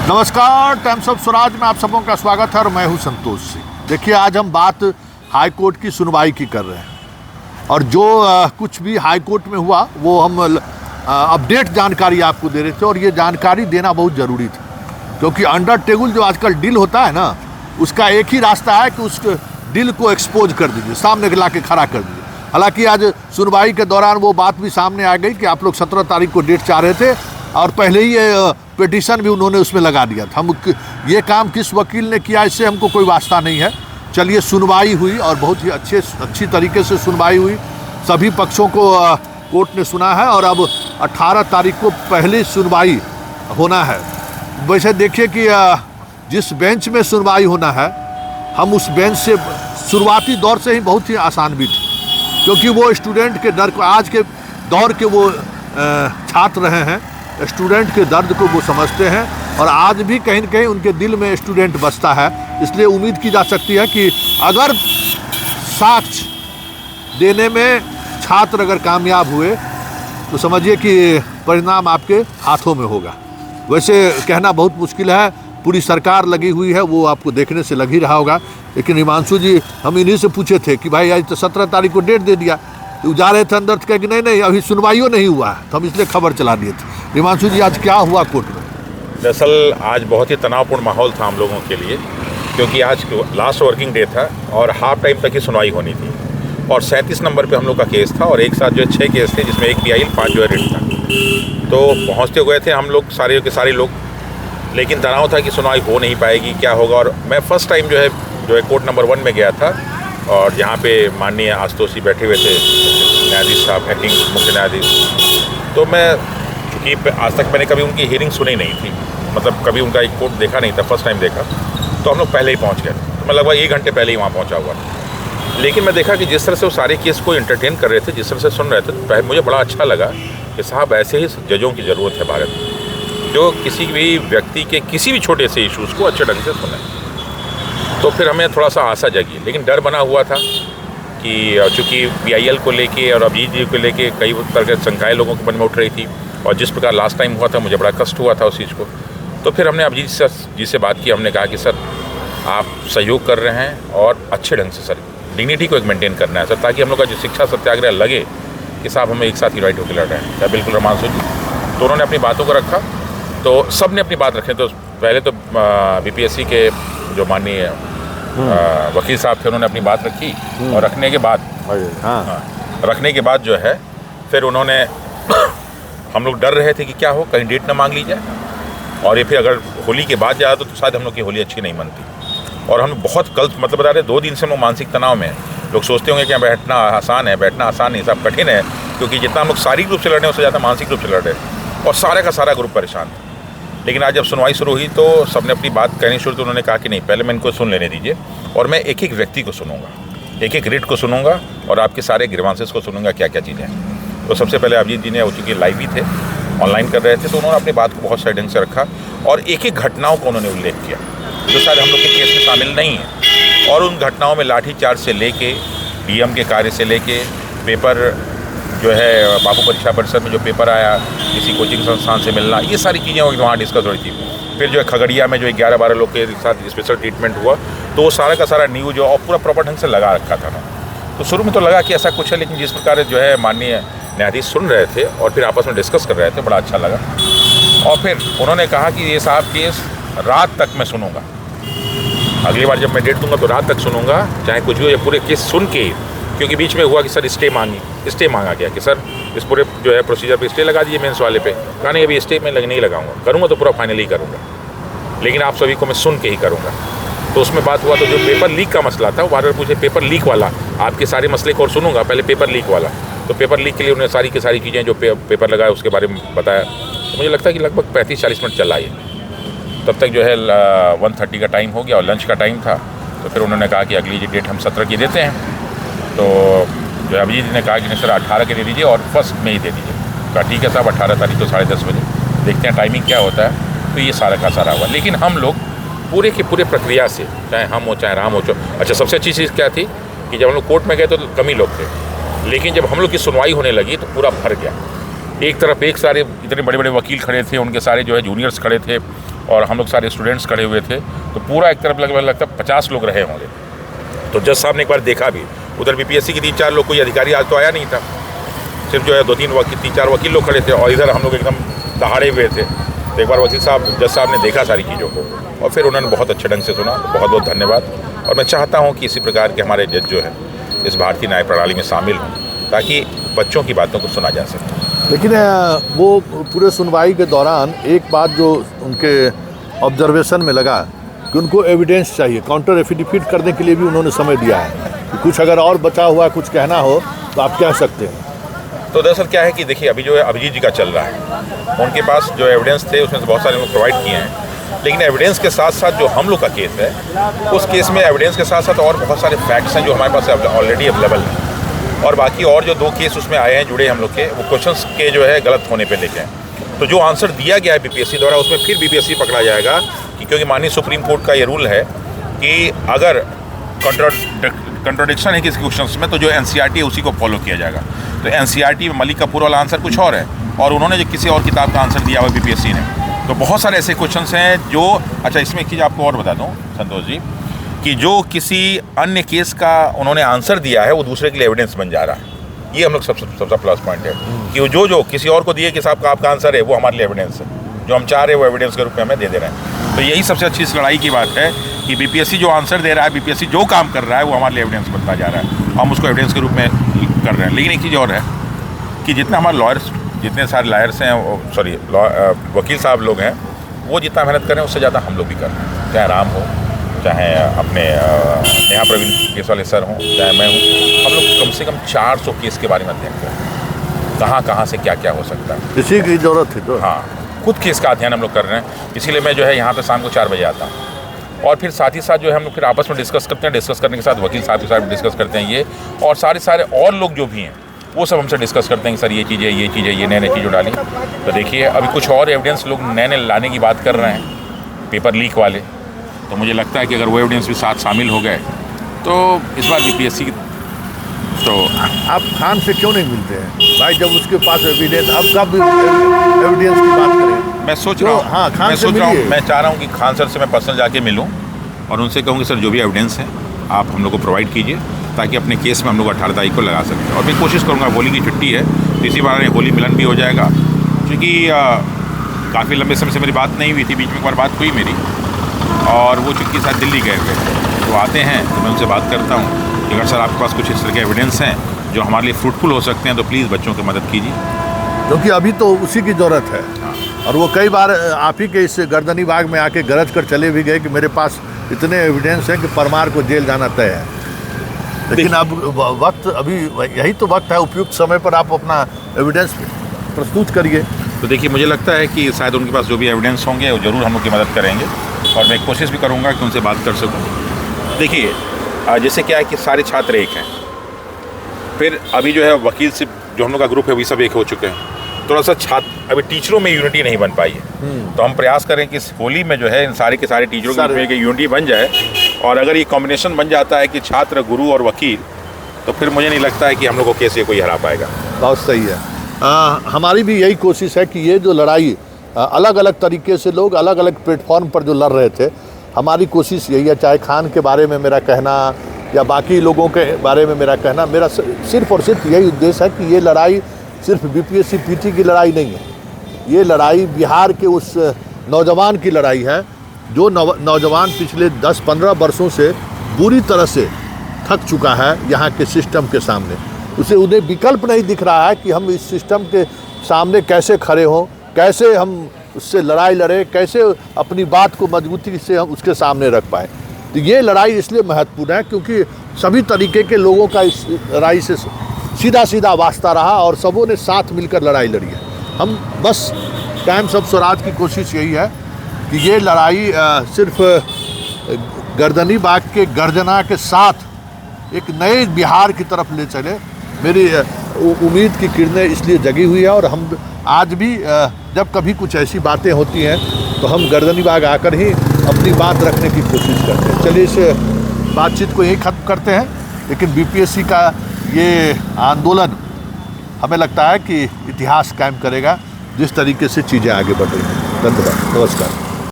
नमस्कार, times of Swaraj में आप सबों का स्वागत है और मैं हूं संतोष सिंह। देखिए, आज हम बात हाई कोर्ट की सुनवाई की कर रहे हैं और जो कुछ भी हाई कोर्ट में हुआ वो हम अपडेट जानकारी आपको दे रहे थे और ये जानकारी देना बहुत ज़रूरी था, क्योंकि अंडर टेबल जो आजकल डील होता है ना, उसका एक ही रास्ता है कि उस डील को एक्सपोज कर दीजिए, सामने ला के खड़ा कर दीजिए। हालांकि आज सुनवाई के दौरान वो बात भी सामने आ गई कि आप लोग 17 तारीख को डेट चाह रहे थे और पहले ही ये पिटीशन भी उन्होंने उसमें लगा दिया था। हम ये काम किस वकील ने किया इससे हमको कोई वास्ता नहीं है। चलिए, सुनवाई हुई और बहुत ही अच्छी तरीके से सुनवाई हुई। सभी पक्षों को कोर्ट ने सुना है और अब 18 तारीख को पहली सुनवाई होना है। वैसे देखिए कि जिस बेंच में सुनवाई होना है, हम उस बेंच से शुरुआती दौर से ही बहुत ही आसान भी थी, क्योंकि वो स्टूडेंट के डर को, आज के दौर के वो छात्र रहे हैं, स्टूडेंट के दर्द को वो समझते हैं और आज भी कहीं न कहीं उनके दिल में स्टूडेंट बसता है। इसलिए उम्मीद की जा सकती है कि अगर साक्ष्य देने में छात्र अगर कामयाब हुए तो समझिए कि परिणाम आपके हाथों में होगा। वैसे कहना बहुत मुश्किल है, पूरी सरकार लगी हुई है, वो आपको देखने से लग ही रहा होगा। लेकिन हिमांशु जी, हम इन्हीं से पूछे थे कि भाई आज तो 17 तारीख को डेट दे दिया, तो जा रहे थे अंदर तो कहे कि नहीं अभी सुनवाइयों नहीं हुआ है, तो हम इसलिए खबर चला दिए थे। हिमांशु जी, आज क्या हुआ कोर्ट में? दरअसल आज बहुत ही तनावपूर्ण माहौल था हम लोगों के लिए, क्योंकि आज लास्ट वर्किंग डे था और हाफ टाइम तक ही सुनवाई होनी थी और 37 नंबर पे हम लोग का केस था और एक साथ जो है 6 केस थे, जिसमें एक PIL 5 जो है रिट था। तो पहुँचते हुए थे हम लोग सारे के सारे लोग, लेकिन तनाव था कि सुनवाई हो नहीं पाएगी, क्या होगा। और मैं फर्स्ट टाइम जो है कोर्ट नंबर 1 में गया था और जहाँ पे माननीय आशुतोष जी बैठे हुए थे, न्यायाधीश साहब, एक्टिंग मुख्य न्यायाधीश। तो मैं, चूँकि आज तक मैंने कभी उनकी हियरिंग सुनी नहीं थी, मतलब कभी उनका एक कोर्ट देखा नहीं था, फर्स्ट टाइम देखा, तो हम लोग पहले ही पहुँच गए। तो मैं लगभग 1 घंटे पहले ही वहाँ पहुँचा हुआ था। लेकिन मैं देखा कि जिस तरह से वो सारे केस को इंटरटेन कर रहे थे, जिस तरह से सुन रहे थे, तो मुझे बड़ा अच्छा लगा कि साहब ऐसे ही जजों की ज़रूरत है भारत में, जो किसी भी व्यक्ति के किसी भी छोटे से इशूज़ को अच्छे ढंग से सुने। तो फिर हमें थोड़ा सा आशा जगी, लेकिन डर बना हुआ था कि चूँकि PIL को लेके और अभिजीत जी को लेके कई तरह के शंकाएँ लोगों के मन में उठ रही थी और जिस प्रकार लास्ट टाइम हुआ था, मुझे बड़ा कष्ट हुआ था उस चीज़ को। तो फिर हमने अभिजीत जी से बात की, हमने कहा कि सर आप सहयोग कर रहे हैं और अच्छे ढंग से सर डिग्निटी को एक मेंटेन करना है सर, ताकि हम लोग का जो शिक्षा सत्याग्रह लगे कि साहब हमें एक साथ यूनाइट होकर लड़ रहे हैं। क्या बिल्कुल हिमांशु जी? तो उन्होंने अपनी बातों को रखा, तो सब ने अपनी बात रखी। तो पहले तो BPSC के जो माननीय वकील साहब थे, उन्होंने अपनी बात रखी और रखने के बाद जो है फिर उन्होंने हम लोग डर रहे थे कि क्या हो, कहीं डेट ना मांग ली जाए और ये फिर अगर होली के बाद जाए तो शायद हम लोग की होली अच्छी नहीं मनती। और हम बहुत गलत, मतलब बता रहे 2 दिन से हम लोग मानसिक तनाव में। लोग सोचते होंगे कि बैठना आसान है, बैठना आसान नहीं, सब कठिन है, क्योंकि जितना हम लोग शारीरिक रूप से लड़ रहे हैं उससे ज़्यादा मानसिक रूप से लड़ रहे हैं और सारे का सारा ग्रुप परेशान था। लेकिन आज जब सुनवाई शुरू हुई तो सबने अपनी बात कहनी शुरू, तो उन्होंने कहा कि नहीं, पहले मैं इनको सुन लेने दीजिए और मैं एक एक व्यक्ति को सुनूंगा, एक एक रिट को सुनूंगा और आपके सारे ग्रीवांसेस को सुनूंगा, क्या क्या चीज़ें हैं। तो सबसे पहले अभिजीत जी ने, चूँकि लाइव ही थे, ऑनलाइन कर रहे थे, तो उन्होंने अपनी बात को बहुत सही ढंग से रखा और एक एक घटनाओं को उन्होंने उल्लेख किया जो शायद हम लोग के केस में शामिल नहीं है। और उन घटनाओं में लाठीचार्ज से लेके DM के कार्य से लेके पेपर जो है बाबू परीक्षा परिषद में जो पेपर आया, किसी कोचिंग संस्थान से मिलना, ये सारी चीज़ें वहाँ डिस्कस हो रही थी। फिर जो है खगड़िया में जो 11-12 लोग के साथ स्पेशल ट्रीटमेंट हुआ, तो वो सारा का सारा न्यूज और पूरा प्रॉपर ढंग से लगा रखा था ना। तो शुरू में तो लगा कि ऐसा कुछ है, लेकिन जिस प्रकार जो है माननीय न्यायाधीश सुन रहे थे और फिर आपस में डिस्कस कर रहे थे, बड़ा अच्छा लगा। और फिर उन्होंने कहा कि ये साहब केस रात तक मैं सुनूंगा, अगली बार जब मैं डेट दूंगा तो रात तक सुनूंगा, चाहे कुछ भी हो, ये पूरे केस सुन के। क्योंकि बीच में हुआ कि सर स्टे मांगा गया कि सर इस पूरे जो है प्रोसीजर पे स्टे लगा दीजिए, मेंस वाले पे। कहा नहीं, अभी स्टे में नहीं लगाऊंगा, करूँगा तो पूरा फाइनली करूँगा, लेकिन आप सभी को मैं सुन के ही करूँगा। तो उसमें बात हुआ, तो जो पेपर लीक का मसला था, वो बार बार पूछे पेपर लीक वाला, आपके सारे मसले को और सुनूंगा, पहले पेपर लीक वाला। तो पेपर लीक के लिए उन्होंने सारी की सारी चीज़ें जो पेपर लगाए उसके बारे में बताया। तो मुझे लगता है कि लगभग 35-40 मिनट चला ये। तब तक जो है 1:30 का टाइम हो गया और लंच का टाइम था। तो फिर उन्होंने कहा कि अगली डेट हम 17 की देते हैं। तो जो अभिजीत जी ने कहा कि नहीं सर 18 के दे दीजिए और 1 में ही दे दीजिए। कहा ठीक है साहब, 18 तारीख को 10:30 बजे देखते हैं टाइमिंग क्या होता है। तो ये सारा का सारा हुआ, लेकिन हम लोग पूरे की पूरे प्रक्रिया से, चाहे हम हो चाहे राम हो। अच्छा, सबसे अच्छी चीज़ क्या थी कि जब हम लोग कोर्ट में गए तो कम ही लोग थे, लेकिन जब हम लोग की सुनवाई होने लगी तो पूरा भर गया। एक तरफ एक सारे इतने बड़े बड़े वकील खड़े थे, उनके सारे जो है जूनियर्स खड़े थे, और हम लोग सारे स्टूडेंट्स खड़े हुए थे, तो पूरा एक तरफ लगता 50 लोग रहे होंगे। तो जज साहब ने एक बार देखा भी, उधर बीपीएससी के 3-4 लोग, कोई अधिकारी आज तो आया नहीं था, सिर्फ जो है 2-3 वकील 3-4 वकील लोग खड़े थे, और इधर हम लोग एकदम दहाड़े हुए थे। तो एक बार वकील साहब जज साहब ने देखा सारी चीज़ों को, और फिर उन्होंने बहुत अच्छे ढंग से सुना। बहुत बहुत धन्यवाद। और मैं चाहता हूँ कि इसी प्रकार के हमारे जज जो है इस भारतीय न्याय प्रणाली में शामिल हों, ताकि बच्चों की बातों को सुना जा सके। लेकिन वो पूरे सुनवाई के दौरान एक बात जो उनके ऑब्जर्वेशन में लगा कि उनको एविडेंस चाहिए, काउंटर एफिडेविट करने के लिए भी उन्होंने समय दिया है कि कुछ अगर और बचा हुआ कुछ कहना हो तो आप कह सकते हैं। तो दरअसल क्या है कि देखिए, अभी जो है अभिजीत जी का चल रहा है, उनके पास जो एविडेंस थे उसमें से बहुत सारे लोग प्रोवाइड किए हैं, लेकिन एविडेंस के साथ साथ जो हम लोग का केस है, उस केस में एविडेंस के साथ साथ और बहुत सारे फैक्ट्स हैं जो हमारे पास ऑलरेडी अवेलेबल हैं, और बाकी और जो 2 केस उसमें आए हैं जुड़े हम लोग के, वो क्वेश्चंस के जो है गलत होने पे लेके हैं। तो जो आंसर दिया गया है बीपीएससी द्वारा, उसमें फिर बीपीएससी पकड़ा जाएगा कि क्योंकि माननीय सुप्रीम कोर्ट का ये रूल है कि अगर कंट्रोडिक्शन है किसी क्वेश्चंस में, तो जो एनसीईआरटी है उसी को फॉलो किया जाएगा। तो एनसीईआरटी में मलिक कपूर वाला आंसर कुछ और है, और उन्होंने जो किसी और किताब का आंसर दिया हुआ बीपीएससी ने। तो बहुत सारे ऐसे क्वेश्चंस हैं जो, अच्छा इसमें एक चीज़ आपको और बता दूं संतोष जी, कि जो किसी अन्य केस का उन्होंने आंसर दिया है वो दूसरे के लिए एविडेंस बन जा रहा है। ये हम लोग सबसे प्लस पॉइंट है कि जो किसी और को दिए कि साहब का आपका आंसर है, वो हमारे लिए एविडेंस है, जो हम चाह रहे हैं वो एविडेंस के रूप में हमें दे रहे हैं। तो यही सबसे अच्छी इस लड़ाई की बात है कि बीपीएससी जो आंसर दे रहा है, बीपीएससी जो काम कर रहा है, वो हमारे लिए एविडेंस बनता जा रहा है, हम उसको एविडेंस के रूप में कर रहे हैं। लेकिन एक चीज़ और है कि जितने हमारे लॉयर्स, जितने सारे लॉयर्स हैं, सॉरी वकील साहब लोग हैं, वो जितना मेहनत कर रहे हैं उससे ज़्यादा हम लोग भी कर रहे हैं। चाहे राम हो, चाहे अपने नेहा प्रवीण केस वाले सर हों, चाहे मैं हूँ, हम लोग कम से कम 400 केस के बारे में अध्ययन कर रहे हैं, कहाँ से क्या क्या हो सकता है। इसी की ज़रूरत थी तो हाँ, खुद केस का अध्ययन हम लोग कर रहे हैं। इसीलिए मैं जो है यहाँ पे शाम को 4 बजे आता हूँ, और फिर साथ ही साथ जो है हम लोग फिर आपस में डिस्कस करते हैं। डिस्कस करने के साथ वकील साहब के साथ डिस्कस करते हैं ये, और सारे और लोग जो भी हैं वो सब हमसे डिस्कस करते हैं कि सर ये चीज़ है, ये नए चीज़ें डाली। तो देखिए, अभी कुछ और एविडेंस लोग नए लाने की बात कर रहे हैं, पेपर लीक वाले। तो मुझे लगता है कि अगर वो एविडेंस भी साथ शामिल हो गए तो इस बार बीपीएससी की, तो आप खान से क्यों नहीं मिलते हैं भाई, जब उसके पास एविडेंस, अब कब एविडेंस की बात करें? मैं सोच रहा हूँ, हाँ, खान से मिलिए। मैं चाह रहा हूँ कि खान सर से मैं पर्सनल जाके मिलूँ और उनसे कहूँ कि सर जो भी एविडेंस है आप हम लोग को प्रोवाइड कीजिए, ताकि अपने केस में हम लोग 18 तारीख को लगा सकें। और मैं कोशिश करूँगा, होली की छुट्टी है तो इसी बार होली मिलन भी हो जाएगा, क्योंकि काफ़ी लंबे समय से मेरी बात नहीं हुई थी। बीच में एक बार बात हुई मेरी, और वो चूँकि साथ दिल्ली गए हुए थे, तो आते हैं तो मैं उनसे बात करता हूँ कि अगर सर आपके पास कुछ इस तरह के एविडेंस हैं जो हमारे लिए फ्रूटफुल हो सकते हैं, तो प्लीज़ बच्चों की मदद कीजिए, क्योंकि अभी तो उसी की ज़रूरत है। और वो कई बार आप ही के इस गर्दनी बाग में आके गरज कर चले भी गए कि मेरे पास इतने एविडेंस हैं कि परमार को जेल जाना तय है। लेकिन अब वक्त, अभी यही तो वक्त है, उपयुक्त समय पर आप अपना एविडेंस प्रस्तुत करिए। तो देखिए, मुझे लगता है कि शायद उनके पास जो भी एविडेंस होंगे वो ज़रूर हम लोग की मदद करेंगे, और मैं कोशिश भी करूँगा कि उनसे बात कर सकूँ। देखिए, जैसे क्या है कि सारे छात्र एक हैं, फिर अभी जो है वकील से जो हम लोग का ग्रुप है, वही सब एक हो चुके हैं। थोड़ा सा छात्र, अभी टीचरों में यूनिटी नहीं बन पाई है, तो हम प्रयास करें कि इस होली में जो है इन सारे के सारे टीचरों की यूनिटी बन जाए। और अगर ये कॉम्बिनेशन बन जाता है कि छात्र, गुरु और वकील, तो फिर मुझे नहीं लगता है कि हम लोग को कैसे कोई हरा पाएगा। बहुत सही है। हमारी भी यही कोशिश है कि ये जो लड़ाई अलग अलग तरीके से लोग अलग अलग प्लेटफॉर्म पर जो लड़ रहे थे, हमारी कोशिश यही है, चाहे खान के बारे में मेरा कहना या बाकी लोगों के बारे में मेरा कहना, मेरा सिर्फ और सिर्फ यही उद्देश्य है कि ये लड़ाई सिर्फ बीपीएससी पीटी की लड़ाई नहीं है, ये लड़ाई बिहार के उस नौजवान की लड़ाई है जो नौजवान पिछले 10-15 वर्षों से बुरी तरह से थक चुका है यहाँ के सिस्टम के सामने। उन्हें विकल्प नहीं दिख रहा है कि हम इस सिस्टम के सामने कैसे खड़े हों, कैसे हम उससे लड़ाई लड़ें, कैसे अपनी बात को मजबूती से हम उसके सामने रख पाएँ। तो ये लड़ाई इसलिए महत्वपूर्ण है क्योंकि सभी तरीके के लोगों का इस लड़ाई से सीधा वास्ता रहा और सबों ने साथ मिलकर लड़ाई लड़ी है। हम बस टाइम्स ऑफ स्वराज की कोशिश यही है कि ये लड़ाई सिर्फ गर्दनी बाग के गर्जना के साथ एक नए बिहार की तरफ ले चले। मेरी उम्मीद की किरणें इसलिए जगी हुई है, और हम आज भी जब कभी कुछ ऐसी बातें होती हैं तो हम गर्दनी बाग आकर ही अपनी बात रखने की कोशिश करते हैं। चलिए इस बातचीत को यही ख़त्म करते हैं, लेकिन बीपीएससी का ये आंदोलन हमें लगता है कि इतिहास कायम करेगा जिस तरीके से चीज़ें आगे बढ़ रही हैं। धन्यवाद, नमस्कार।